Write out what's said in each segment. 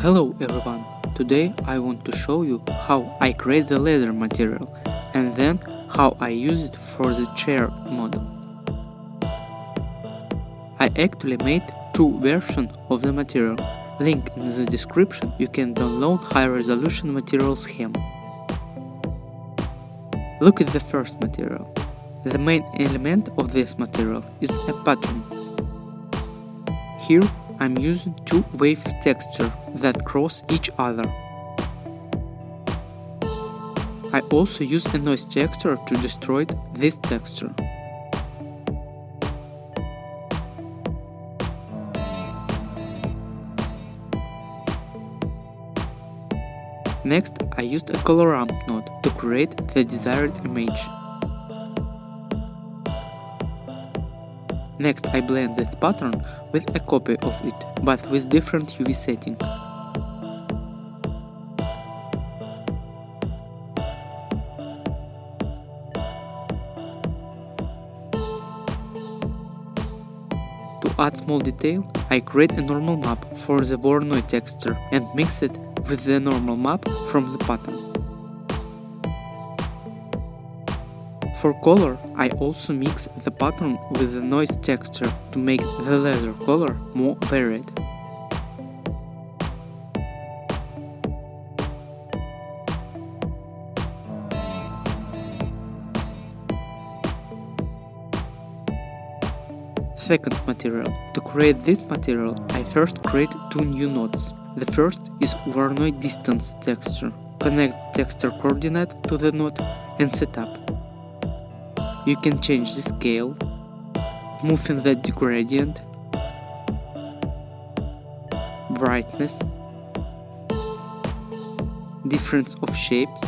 Hello everyone! Today I want to show you how I create the leather material and then how I use it for the chair model. I actually made two versions of the material. Link in the description. You can download high resolution material scheme. Look at the first material. The main element of this material is a pattern. Here I'm using two wave textures that cross each other. I also use a noise texture to destroy this texture. Next, I used a color ramp node to create the desired image. Next, I blend this pattern with a copy of it, but with different UV setting. To add small detail, I create a normal map for the Voronoi texture and mix it with the normal map from the pattern. For color, I also mix the pattern with the noise texture to make the leather color more varied. Second material. To create this material, I first create two new nodes. The first is Voronoi distance texture. Connect texture coordinate to the node and set up. You can change the scale, moving the gradient, brightness, difference of shapes.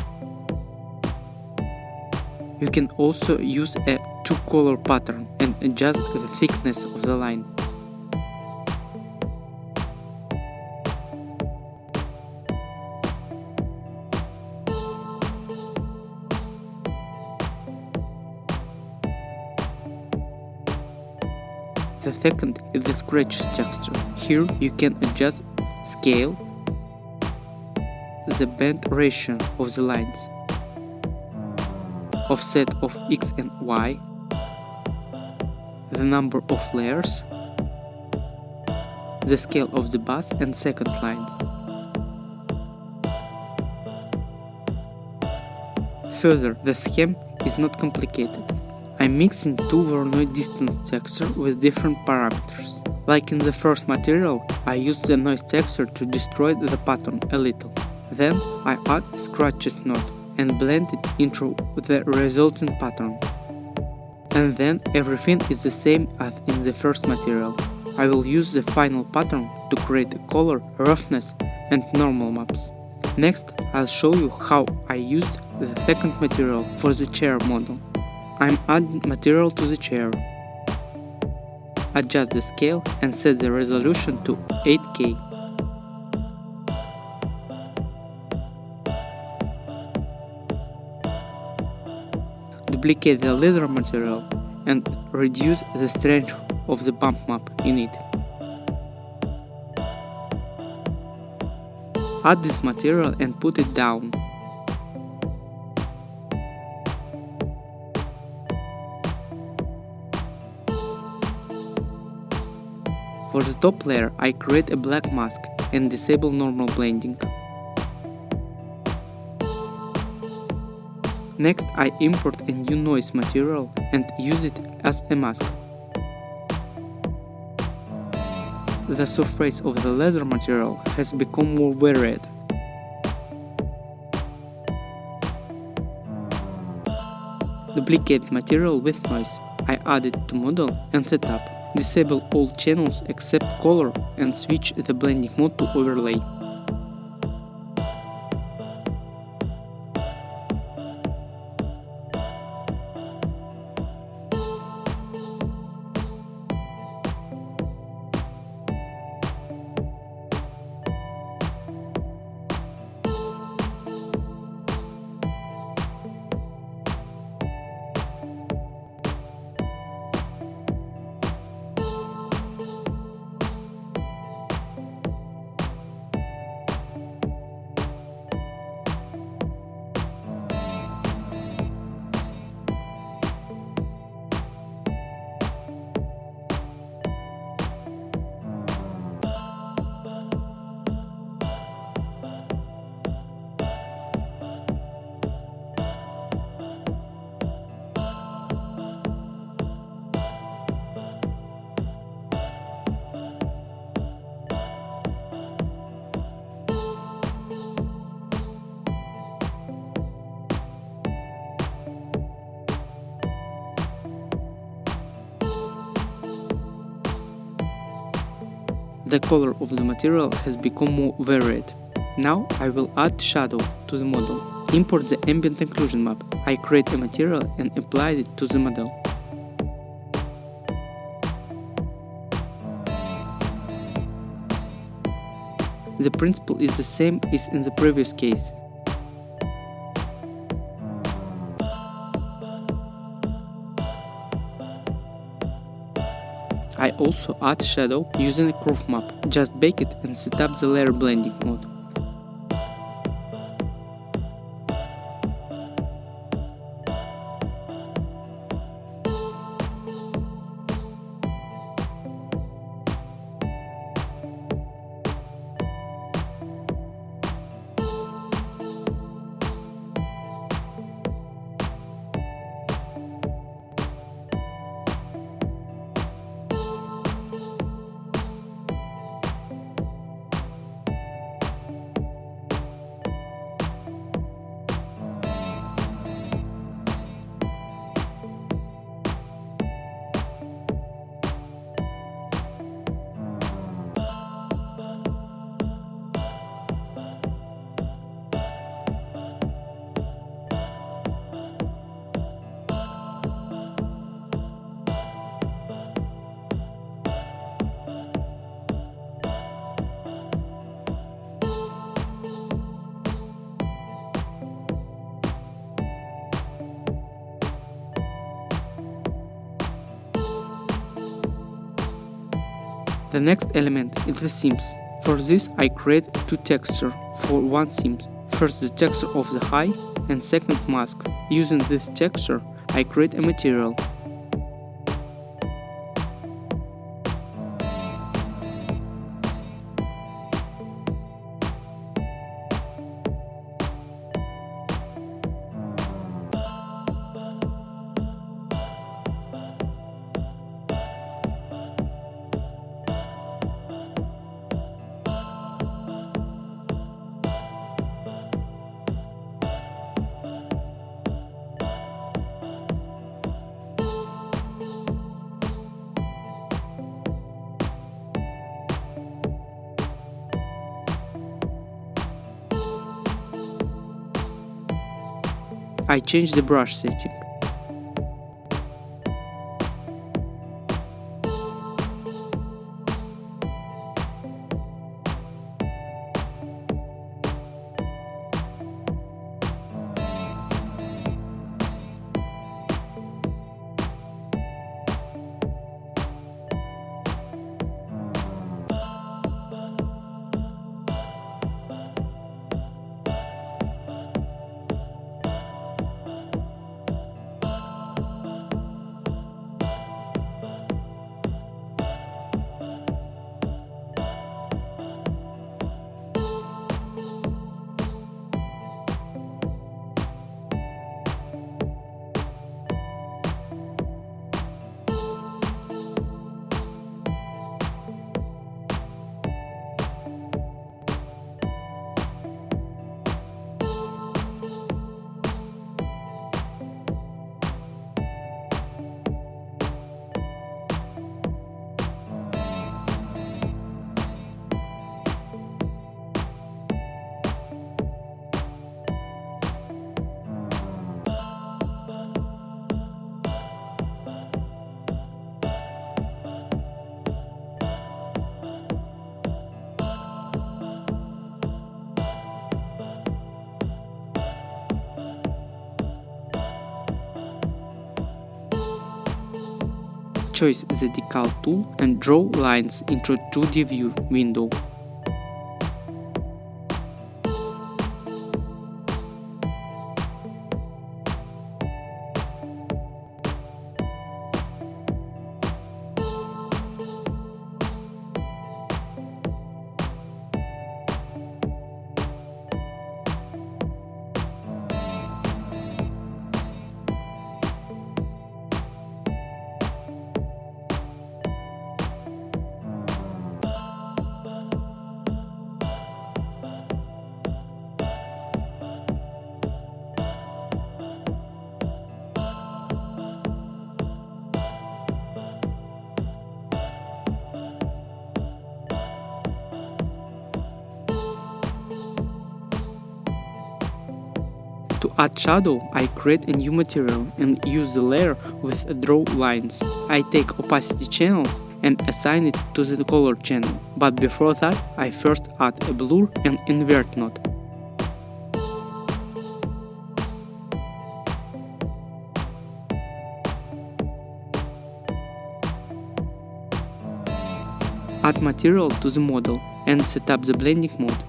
You can also use a two-color pattern and adjust the thickness of the line. The second is the scratches texture. Here you can adjust scale, the bend ratio of the lines, offset of X and Y, the number of layers, the scale of the bus and second lines. Further, the scheme is not complicated. I'm mixing two Voronoi distance texture with different parameters. Like in the first material, I used the noise texture to destroy the pattern a little. Then I add scratches node and blend it into the resulting pattern. And then everything is the same as in the first material. I will use the final pattern to create a color, roughness and normal maps. Next, I'll show you how I used the second material for the chair model. I'm adding material to the chair. Adjust the scale and set the resolution to 8K. Duplicate the leather material and reduce the strength of the bump map in it. Add this material and put it down. For the top layer, I create a black mask and disable normal blending. Next, I import a new noise material and use it as a mask. The surface of the leather material has become more varied. Duplicate material with noise. I add it to model and set up. Disable all channels except color and switch the blending mode to overlay. The color of the material has become more varied. Now I will add shadow to the model. Import the ambient occlusion map. I create a material and apply it to the model. The principle is the same as in the previous case. I also add shadow using a curve map. Just bake it and set up the layer blending mode. The next element is the seams. For this I create two textures for one seam. First the texture of the high and second mask. Using this texture I create a material. I change the brush setting. Choose the decal tool and draw lines into 2D view window. To add shadow, I create a new material and use the layer with draw lines. I take opacity channel and assign it to the color channel, but before that I first add a blur and invert node. Add material to the model and set up the blending mode.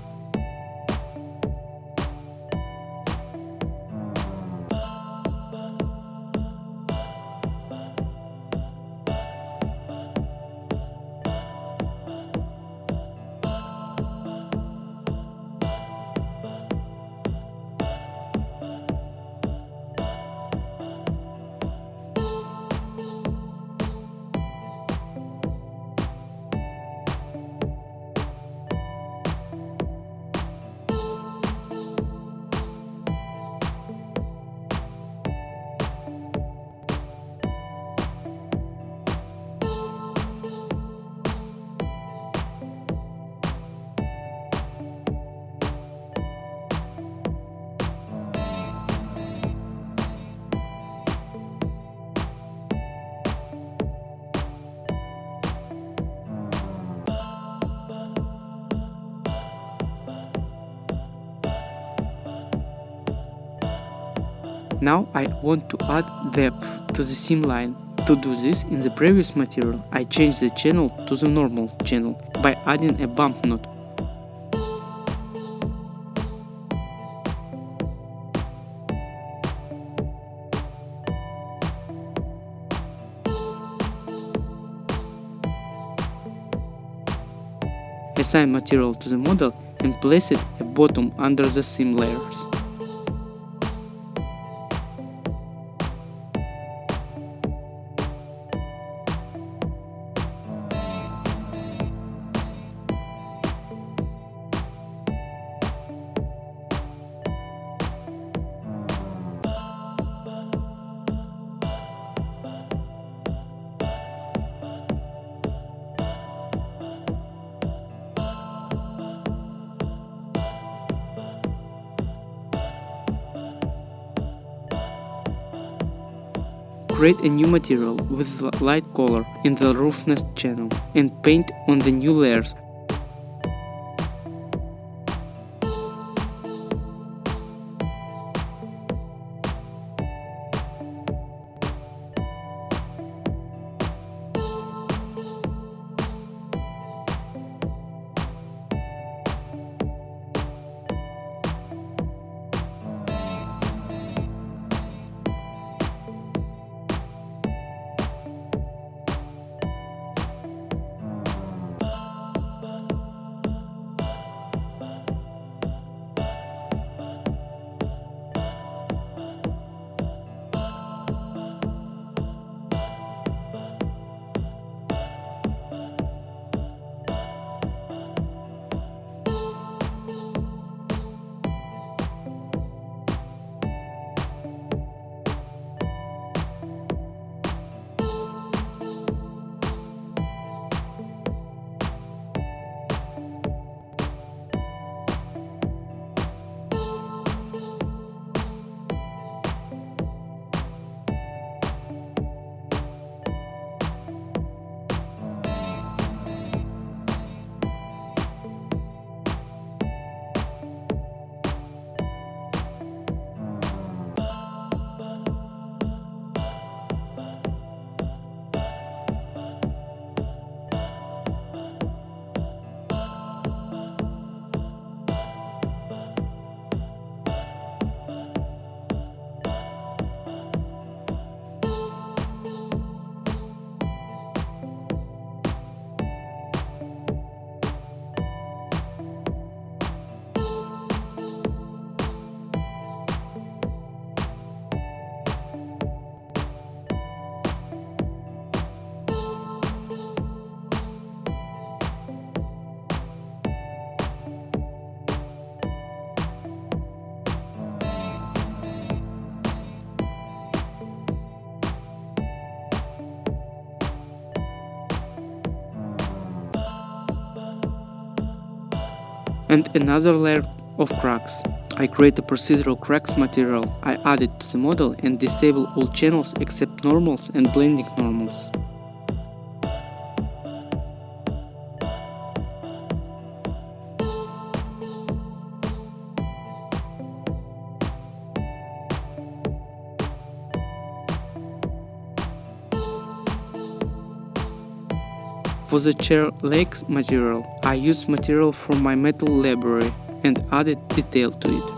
Now I want to add depth to the seam line. To do this, in the previous material, I changed the channel to the normal channel by adding a bump node. Assign material to the model and place it at bottom under the seam layers. Create a new material with light color in the roughness channel and paint on the new layers. And another layer of cracks. I create a procedural cracks material. I add it to the model and disable all channels except normals and blending normals. For the chair legs material, I use material from my metal library and added detail to it.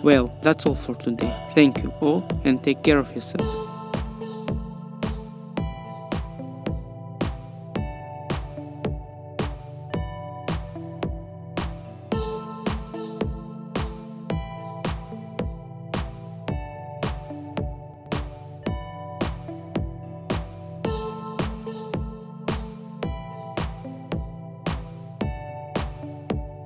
Well, that's all for today. Thank you all and take care of yourself.